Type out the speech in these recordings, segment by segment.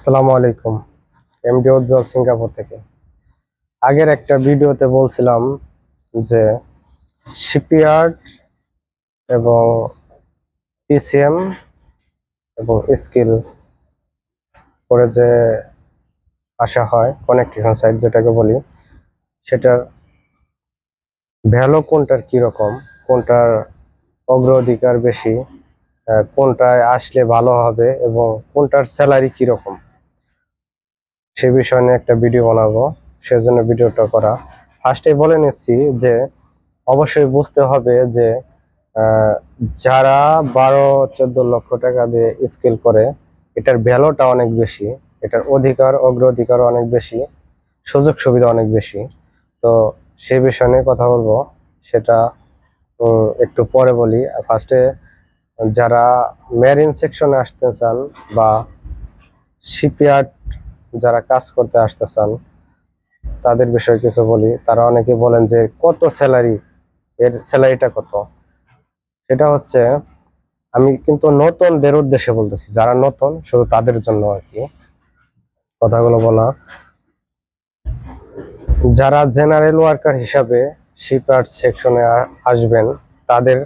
আসসালামু আলাইকুম। এমডি উজ্জ্বল সিঙ্গাপুর থেকে। আগের একটা ভিডিওতে বলছিলাম যে শিপইয়ার্ড এবং পিসিএম এবং স্কিল করে যে আসা হয় কানেকটিশন সাইট যেটাকে বলি, সেটার ভ্যালু কোনটার কিরকম, কোনটার অগ্রাধিকার বেশি, কোনটায় আসলে ভালো হবে এবং কোনটার স্যালারি কিরকম, সে বিষয় নিয়ে একটা ভিডিও বানাবো। সেজন্য ভিডিওটা করা। ফার্স্টে বলে নিচ্ছি যে অবশ্যই বুঝতে হবে যে আহ, যারা 12-14 লক্ষ টাকা দিয়ে স্কিল করে, এটার ভ্যালুটা অনেক বেশি, এটার অগ্রাধিকার অনেক বেশি, সুযোগ সুবিধা অনেক বেশি। তো সেই বিষয় নিয়ে কথা বলবো, সেটা একটু পরে বলি। ফার্স্টে যারা মেরিন সেকশনে আসতে চান বা শিপইয়ার্ড যারা কাজ করতে আসতে চান, তাদের বিষয়ে কিছু বলি। তারা অনেকে বলেন যে কত স্যালারি, এর স্যালারিটা কত। সেটা হচ্ছে, আমি কিন্তু নতুনদের উদ্দেশ্যে বলতেছি, যারা নতুন শুধু তাদের জন্য আর কি কথাগুলো বলা। যারা জেনারেল ওয়ার্কার হিসাবে শিপইয়ার্ড সেকশনে আসবেন, তাদের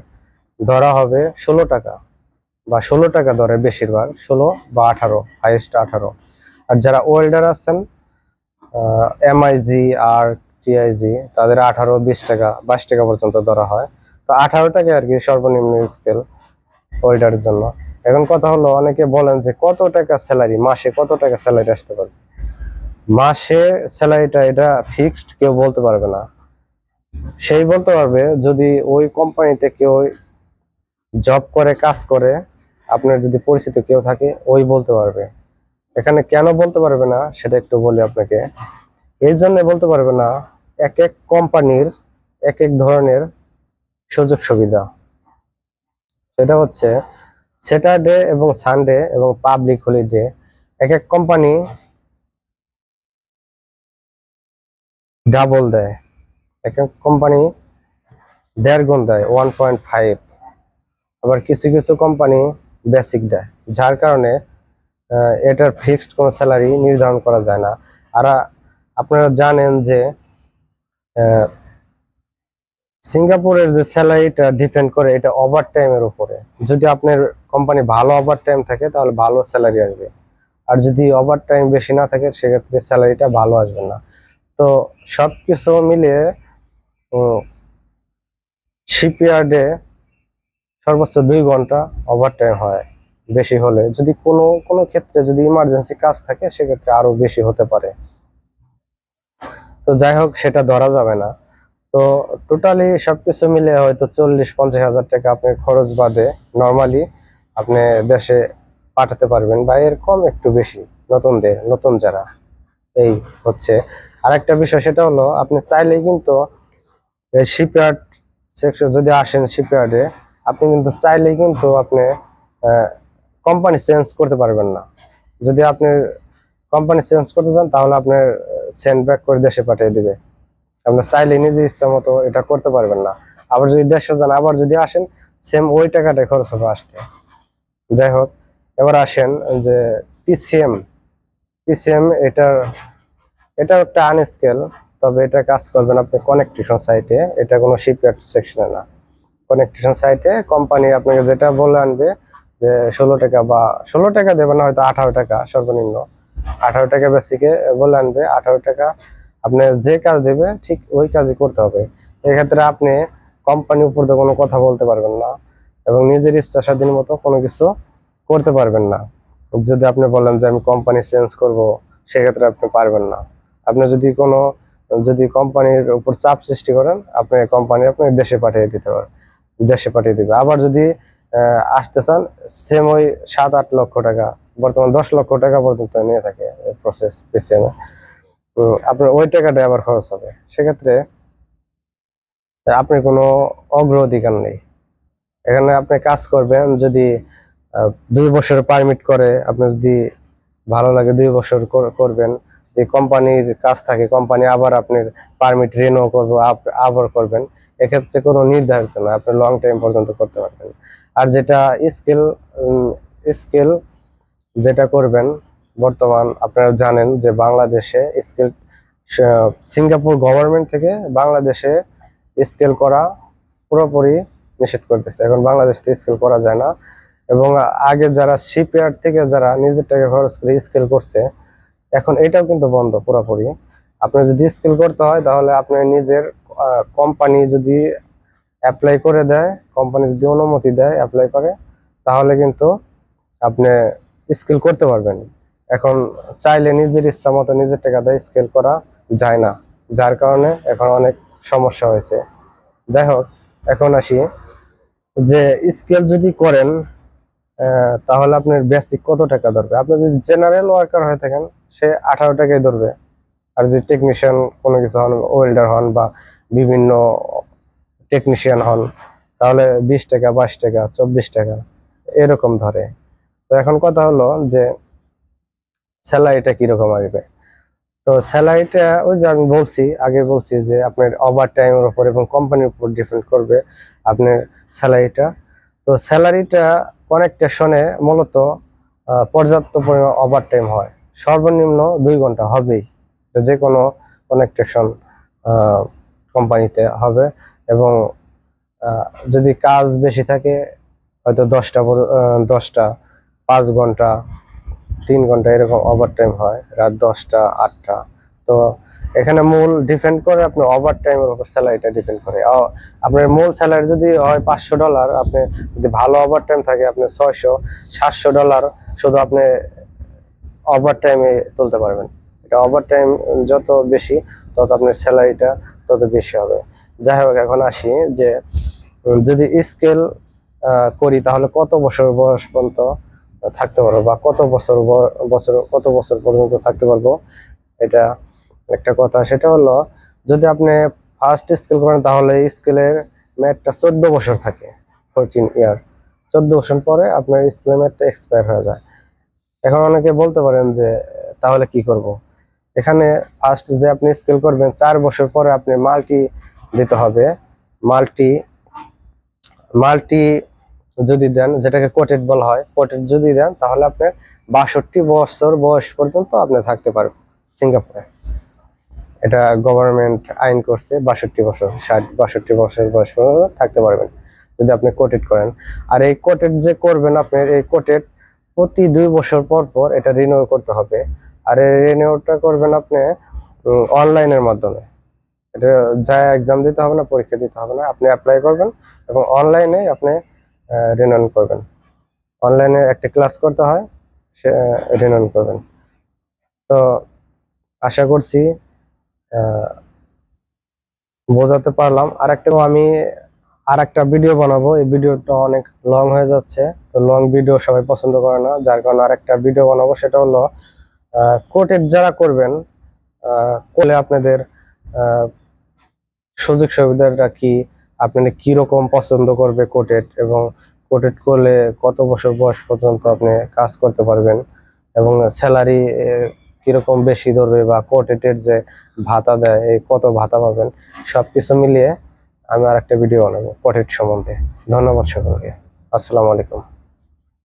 ধরা হবে 16 টাকা বা 16 টাকা ধরে, বেশিরভাগ 16 বা 18, হাইয়েস্ট 18। আর যারা ওয়েল্ডার আছেন, এমআইজি আর টিআইজি, তাদের 18, 20 টাকা, 22 টাকা পর্যন্ত ধরা হয়। তো 18 টাকা আর কি সর্বনিম্ন স্কেল ওয়েল্ডারের জন্য। এখন কথা হলো, অনেকে বলেন যে কত টাকা স্যালারি, মাসে কত টাকা স্যালারি আসতে পারে। মাসে স্যালারিটা এটা ফিক্সড কেউ বলতে পারবে না। সেই বলতে পারবে যদি ওই কোম্পানিতে কেউ জব করে, কাজ করে, আপনার যদি পরিচিত কেউ থাকে, ওই বলতে পারবে। এখানে কেন বলতে পারবে না সেটা একটু বলি আপনাকে। এই জন্য বলতে পারবে না, এক এক কোম্পানির এক এক ধরনের সুযোগ সুবিধা। সেটা হচ্ছে স্যাটারডে এবং সানডে এবং পাবলিক হলিডে এক এক কোম্পানি ডাবল দেয়, এক এক কোম্পানি 1.5 গুণ দেয়, 1.5। আবার কিছু কিছু কোম্পানি বেসিক দেয়, যার কারণে এটার ফিক্সড কোনো স্যালারি নির্ধারণ করা যায় না। আর আপনারা জানেন যে সিঙ্গাপুরের যে স্যালারিটা ডিপেন্ড করে এটা ওভার টাইমের উপরে। যদি আপনার কোম্পানি ভালো ওভার টাইম থাকে তাহলে ভালো স্যালারি আসবে, আর যদি ওভার টাইম বেশি না থাকে সেক্ষেত্রে স্যালারিটা ভালো আসবে না। তো সবকিছু মিলিয়ে শিপইয়ার্ডে সর্বোচ্চ 2 ঘন্টা ওভার টাইম হয়, বেশি হলে যদি কোনো কোনো ক্ষেত্রে যদি ইমার্জেন্সি কাজ থাকে সেক্ষেত্রে আরো বেশি হতে পারে। তো যাই হোক, সেটা ধরা যাবে না। তো টোটালি সবকিছু মিলে হয়তো 40-50 হাজার টাকা আপনার খরচ বাদে নর্মালি আপনি দেশে পাঠাতে পারবেন, বা এর কম একটু বেশি নতুন যারা। এই হচ্ছে আরেকটা বিষয়, সেটা হলো আপনি চাইলেই কিন্তু শিপইয়ার্ড সেকশন যদি আসেন শিপইয়ার্ডে, আপনি কিন্তু চাইলেই কিন্তু আপনি কোম্পানি চেঞ্জ করতে পারবেন না। যদি আপনি কোম্পানি চেঞ্জ করতে চান তাহলে আপনার সেন্ড ব্যাক করে দেশে পাঠিয়ে দিবে। আপনি চাইলে নিজে ইচ্ছা মতো এটা করতে পারবেন না। আবার যদি দেশে যান, আবার যদি আসেন, সেম ওই টাকাটাই খরচ হবে আসতে। যাই হোক, এবার আসেন যে পিসিএম। পিসিএম এটা একটা আনস্কেল, তবে এটা কাজ করবেন আপনি কানেকটিশন সাইটে, এটা কোনো শিপইয়ার্ড সেকশনে না। কানেকটিশন সাইটে কোম্পানি আপনাকে যেটা বলে আনবে যে 16 টাকা, বা 16 টাকা দেবে না, হয়তো 18 টাকা সর্বনিম্ন। 18 টাকা বেসিকে বলে আনবে, 18 টাকা আপনি যে কাজ দেবে ঠিক ওই কাজই করতে হবে। এক্ষেত্রে আপনি কোম্পানির উপর তো কোনো কথা বলতে পারবেন না, এবং নিজের ইচ্ছা স্বাধীন মতো কোনো কিছু করতে পারবেন না। যদি আপনি বলেন যে আমি কোম্পানি চেঞ্জ করব, সেক্ষেত্রে আপনি পারবেন না। আপনি যদি কোম্পানির উপর চাপ সৃষ্টি করেন, আপনি কোম্পানি আপনাকে দেশে পাঠিয়ে দিবে। আবার যদি আসতে চান, সেম ওই 7-8 লক্ষ টাকা, বর্তমান 10 লক্ষ টাকা পর্যন্ত নিয়ে থাকে প্রসেস পিছিয়ে। আপনার ওই টাকাটা আবার খরচ হবে। সেক্ষেত্রে আপনার কোনো অগ্রাধিকার নেই। এখানে আপনি কাজ করবেন যদি 2 বছর পারমিট করে, আপনার যদি ভালো লাগে 2 বছর করবেন। যে কোম্পানির কাজ থাকে, কোম্পানি আবার আপনার পারমিট রিনিউ করবো, আবার করবেন। এক্ষেত্রে কোনো নির্ধারিত না, আপনি লং টাইম পর্যন্ত করতে পারবেন। আর যেটা স্কিল স্কিল যেটা করবেন, বর্তমান আপনারা জানেন যে বাংলাদেশে স্কেল, সিঙ্গাপুর গভর্নমেন্ট থেকে বাংলাদেশে স্কেল করা পুরোপুরি নিষেধ করতেছে। এখন বাংলাদেশ থেকে স্কেল করা যায় না। এবং আগে যারা শিপইয়ার্ড থেকে যারা নিজের টাকা খরচ করে স্কেল করছে, এখন এটাও কিন্তু বন্ধ পুরোপুরি। আপনার যদি স্কেল করতে হয় তাহলে আপনার নিজের কোম্পানি যদি অ্যাপ্লাই করে দেয়, কোম্পানি যদি অনুমতি দেয় অ্যাপ্লাই করে, তাহলে কিন্তু আপনি স্কেল করতে পারবেন। এখন চাইলে নিজের ইচ্ছা মতো নিজের টাকা দিয়ে স্কেল করা যায় না, যার কারণে এখন অনেক সমস্যা হয়েছে। যাই হোক, এখন আসি যে স্কেল যদি করেন তাহলে আপনার বেসিক কত টাকা ধরবে। আপনি যদি জেনারেল ওয়ার্কার হয়ে থাকেন, সে 18 টাকাই ধরবে। আর যদি টেকনিশিয়ান কোনো কিছু হন, ওয়েল্ডার হন বা বিভিন্ন টেকনিশিয়ান হন, তাহলে 20 টাকা, 22 টাকা, 24 টাকা এরকম ধরে। তো এখন কথা হলো যে স্যালারিটা কিরকম আসবে। তো স্যালারিটা ওই যে আমি বলছি যে আপনার ওভার টাইমের উপর এবং কোম্পানির উপর ডিপেন্ড করবে আপনার স্যালারিটা। তো স্যালারিটা কানেকটেশনে মূলত পর্যাপ্ত পরিমাণ ওভার টাইম হয়, সর্বনিম্ন 2 ঘন্টা হবেই, যে কোনো কানেকটেশন কোম্পানিতে হবে। এবং যদি কাজ বেশি থাকে, হয়তো 10টা 5 ঘন্টা 3 ঘন্টা এরকম ওভার টাইম হয়, রাত 10টা 8টা। তো এখানে মূল ডিপেন্ড করে আপনার ওভার টাইমের উপর স্যালারিটা ডিপেন্ড করে। আপনার মূল স্যালারি যদি হয় $500, আপনি যদি ভালো ওভার টাইম থাকে আপনি $600 700 শুধু আপনি ওভার টাইমে তুলতে পারবেন। এটা ওভার টাইম যত বেশি তত আপনার স্যালারিটা তত বেশি হবে। যাই হোক, এখন আসি যে যদি স্কেল করি তাহলে কত বছর বয়স পর্যন্ত থাকতে পারবো, বা কত বছর পর্যন্ত থাকতে পারবো, এটা একটা কথা। সেটা হলো, যদি আপনি ফার্স্ট স্কেল করেন তাহলে স্কেলের মেয়াদটা 14 বছর থাকে, 14 ইয়ার। 14 বছর পরে আপনার স্কেলের মেয়াদটা এক্সপায়ার হয়ে যায়। এখন অনেকে বলতে পারেন যে তাহলে কি করব। এখানে ফার্স্ট যে আপনি স্কেল করবেন 4 বছর পরে আপনি মাল্টি দিতে হবে। মাল্টি মাল্টি যদি দেন, যেটাকে কোটেড বলা হয়, কোটেড যদি দেন তাহলে আপনার 62 বছর বয়স পর্যন্ত আপনি থাকতে পারবেন সিঙ্গাপুরে। এটা গভর্নমেন্ট আইন করছে, 62 বছর, 62 বছর বয়স পর্যন্ত থাকতে পারবেন যদি আপনি কোটেড করেন। আর এই কোটেড যে করবেন, আপনার এই কোটেড প্রতি 2 বছর পর পর এটা রিনিউ করতে হবে। আর এই রিনিউটা করবেন আপনি অনলাইনের মাধ্যমে। এটা যা এক্সাম দিতে হবে না, পরীক্ষা দিতে হবে না, আপনি অ্যাপ্লাই করবেন এবং অনলাইনে আপনি রিনিউ করবেন। অনলাইনে একটা ক্লাস করতে হয়, সে রিনিউ করবেন। তো আশা করছি বোঝাতে পারলাম। আমি আর একটা ভিডিও বানাবো, এই ভিডিওটা অনেক লং হয়ে যাচ্ছে। তো লং ভিডিও সবাই পছন্দ করে না, যার কারণে আর একটা ভিডিও বানাবো। সেটা হলো কোটেড যারা করবেন, করলে আপনাদের সুযোগ সুবিধাটা কি, আপনি কি রকম পছন্দ করবে কোটেড, এবং কোটেড করলে কত বছর বয়স পর্যন্ত আপনি কাজ করতে পারবেন, এবং স্যালারি কিরকম বেশি ধরবে, বা কোটেডের যে ভাতা দেয় এই কত ভাতা পাবেন, সবকিছু মিলিয়ে আমি আর একটা ভিডিও বানাবো কোটেড সম্বন্ধে। ধন্যবাদ সকলকে। আসসালামু আলাইকুম।